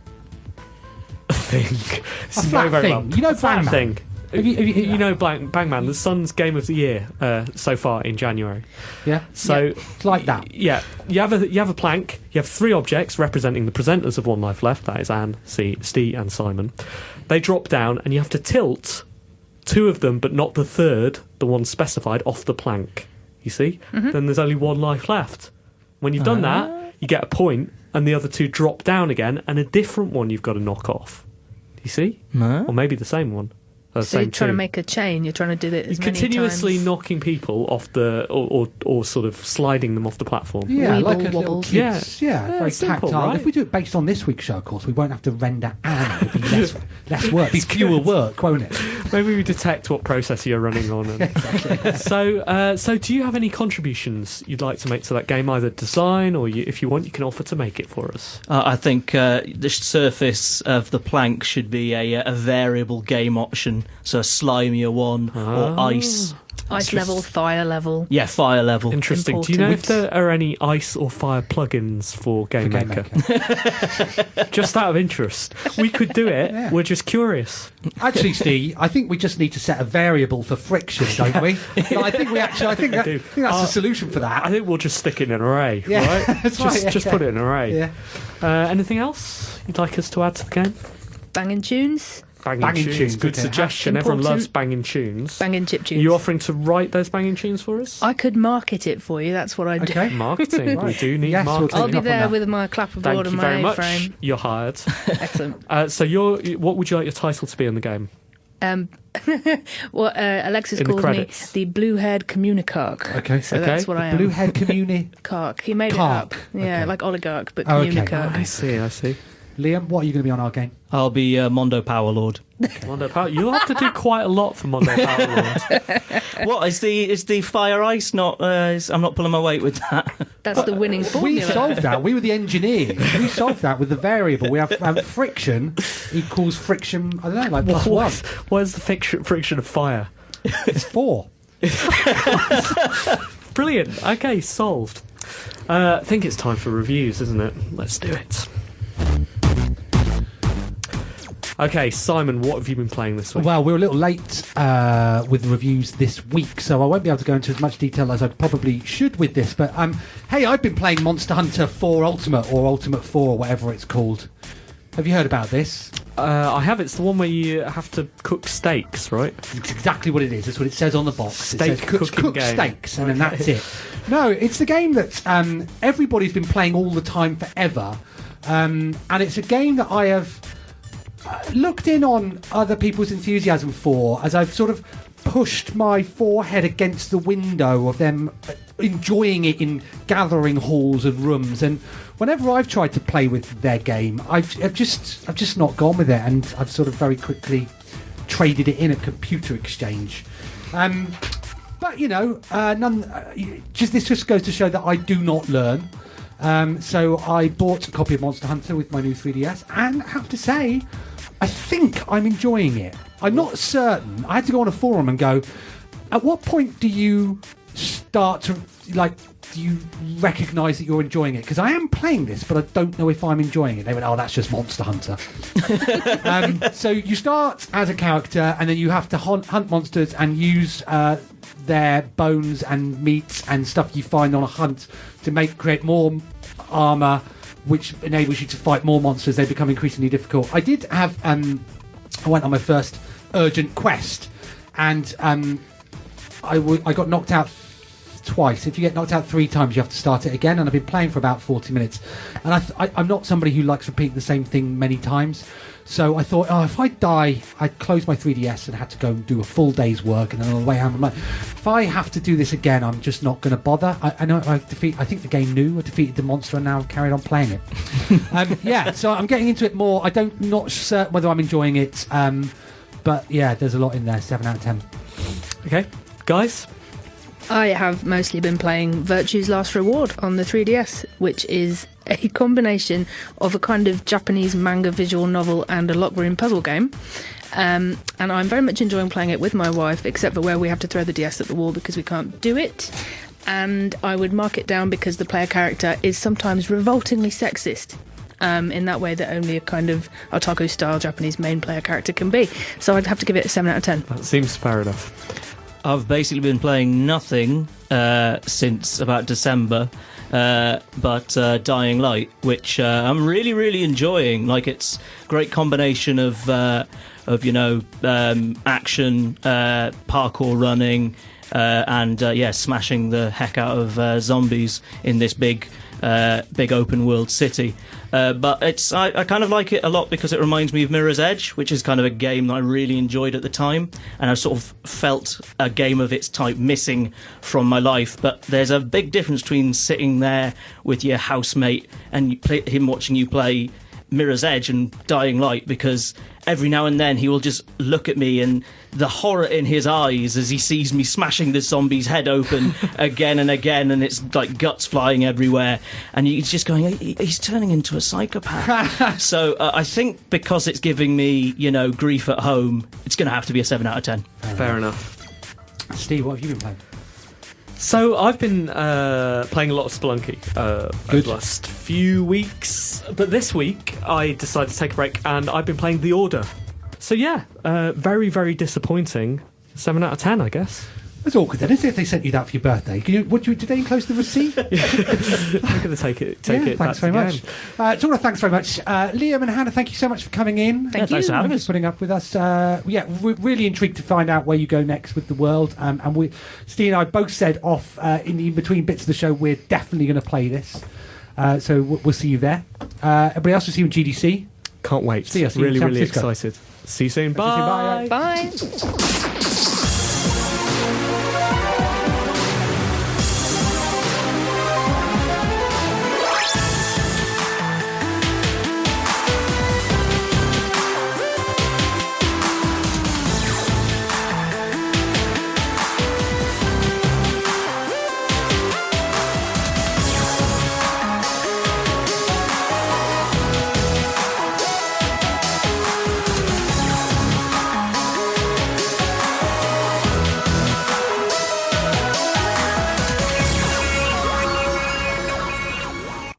thing. A flat thing. Well. You know, flat Bangman. thing. You know, Bangman, the Sun's game of the year so far in January. Yeah. So it's like that. Yeah, you have a plank. You have 3 objects representing the presenters of One Life Left. That is Anne, Steve, and Simon. They drop down, and you have to tilt 2 of them, but not the third, the one specified, off the plank. You see? Mm-hmm. Then there's only 1 life left. When you've done that, you get a point, and the other 2 drop down again, and a different one you've got to knock off. You see? Or maybe the same one. So you're trying to make a chain. You're trying to do it as many continuously times. knocking people off the, or sort of sliding them off the platform. Yeah, Weeble like a little wobbles. kids. Yeah, very simple, tactile. right? If we do it based on this week's show, of course, we won't have to render Anne. It'll be less work. Be fewer work, won't it? Maybe we detect what processor you're running on. And so do you have any contributions you'd like to make to that game, either design or if you want, you can offer to make it for us? I think the surface of the plank should be a variable game option, so a slimier one or ice. Ice level, fire level. Yeah, fire level. Interesting. Do you know if there are any ice or fire plugins for Game Maker? Just out of interest. We could do it. Yeah. We're just curious. Actually, Steve, I think we just need to set a variable for friction, don't we? No, I think that's the solution for that. I think we'll just stick it in an array, Yeah, right? that's right, Just yeah. put it in an array. Yeah. Anything else you'd like us to add to the game? Banging tunes. Banging tunes. Good okay. suggestion. Everyone loves banging tunes. Banging chip tunes. Are you offering to write those banging tunes for us? I could market it for you. That's what I do. Okay. Marketing. We do need Yes, we'll marketing. I'll be up on there that. with my clapperboard Thank and you my very much. frame. You're hired. Excellent. So what would you like your title to be in the game? Well, Alexis In the calls me credits. the blue-haired communicarch. Okay. So Okay. that's what I am. Blue-head communi. Cark. He made Cark. it up. Yeah, Okay. like oligarch, but Oh, okay. communicarch. I see. Liam, what are you going to be on our game? I'll be Mondo Power Lord. Mondo Power. You'll have to do quite a lot for Mondo Power Lord. What is the fire ice not? I'm not pulling my weight with that. That's the winning We formula. solved that. We were the engineers. We solved that with the variable. We have friction equals friction, I don't know, like plus 1. What is the friction of fire? It's 4. Brilliant. Okay, solved. I think it's time for reviews, isn't it? Let's do it. Okay, Simon, what have you been playing this week? Well, we're a little late with reviews this week, so I won't be able to go into as much detail as I probably should with this. But hey, I've been playing Monster Hunter 4 Ultimate or Ultimate 4 or whatever it's called. Have you heard about this? I have. It's the one where you have to cook steaks, right? It's exactly what it is. That's what it says on the box. Steak it says cook cooking game. steaks, and then that's it. No, it's the game that everybody's been playing all the time forever, and it's a game that I have looked in on other people's enthusiasm for as I've sort of pushed my forehead against the window of them enjoying it in gathering halls and rooms, and whenever I've tried to play with their game, I've just not gone with it, and I've sort of very quickly traded it in a computer exchange. But you know, this just goes to show that I do not learn. So I bought a copy of Monster Hunter with my new 3DS, and I have to say, I think I'm enjoying it. I'm not certain. I had to go on a forum and go, at what point do you start to, do you recognise that you're enjoying it? Because I am playing this, but I don't know if I'm enjoying it. They went, oh, that's just Monster Hunter. So you start as a character, and then you have to hunt monsters and use their bones and meats and stuff you find on a hunt to create more armour, which enables you to fight more monsters. They become increasingly difficult. I did have I went on my first urgent quest, and I got knocked out twice. If you get knocked out 3 times, you have to start it again. And I've been playing for about 40 minutes. And I'm not somebody who likes repeating the same thing many times. So I thought, if I die, I'd close my 3DS and had to go and do a full day's work, and then on the way home, I'm like, if I have to do this again, I'm just not going to bother. I know I think the game knew I defeated the monster, and now I've carried on playing it. So I'm getting into it more. Not certain whether I'm enjoying it, but yeah, there's a lot in there. 7 out of 10. Okay, guys. I have mostly been playing Virtue's Last Reward on the 3DS, which is a combination of a kind of Japanese manga visual novel and a lock room puzzle game. And I'm very much enjoying playing it with my wife, except for where we have to throw the DS at the wall because we can't do it. And I would mark it down because the player character is sometimes revoltingly sexist. In that way that only a kind of otaku-style Japanese main player character can be. So I'd have to give it a 7 out of 10. That seems fair enough. I've basically been playing nothing since about December, but Dying Light, which I'm really, really enjoying. Like, it's a great combination of action, parkour running, and smashing the heck out of zombies in this big open world city. But I kind of like it a lot because it reminds me of Mirror's Edge, which is kind of a game that I really enjoyed at the time, and I sort of felt a game of its type missing from my life. But there's a big difference between sitting there with your housemate and him watching you play Mirror's Edge and Dying Light, because every now and then he will just look at me, and the horror in his eyes as he sees me smashing this zombie's head open again and again, and it's like guts flying everywhere, and he's just going, he's turning into a psychopath. So I think because it's giving me, grief at home, it's going to have to be a 7 out of 10. Fair enough. Steve, what have you been playing? So I've been playing a lot of Spelunky over the last few weeks, but this week I decided to take a break and I've been playing The Order. So yeah, very, very disappointing. 7 out of 10, I guess. That's awkward then, isn't it, if they sent you that for your birthday? Did they enclose the receipt? I'm going to take it. Thanks very much. Tora, thanks very much. Liam and Hannah, thank you so much for coming in. Thank you. Thanks for having us. Putting up with us. We're really intrigued to find out where you go next with the world. And Steve and I both said off in between bits of the show, we're definitely going to play this. So we'll see you there. Everybody else will see you in GDC. Can't wait. See you. Really, really excited. See you soon. Bye. Bye.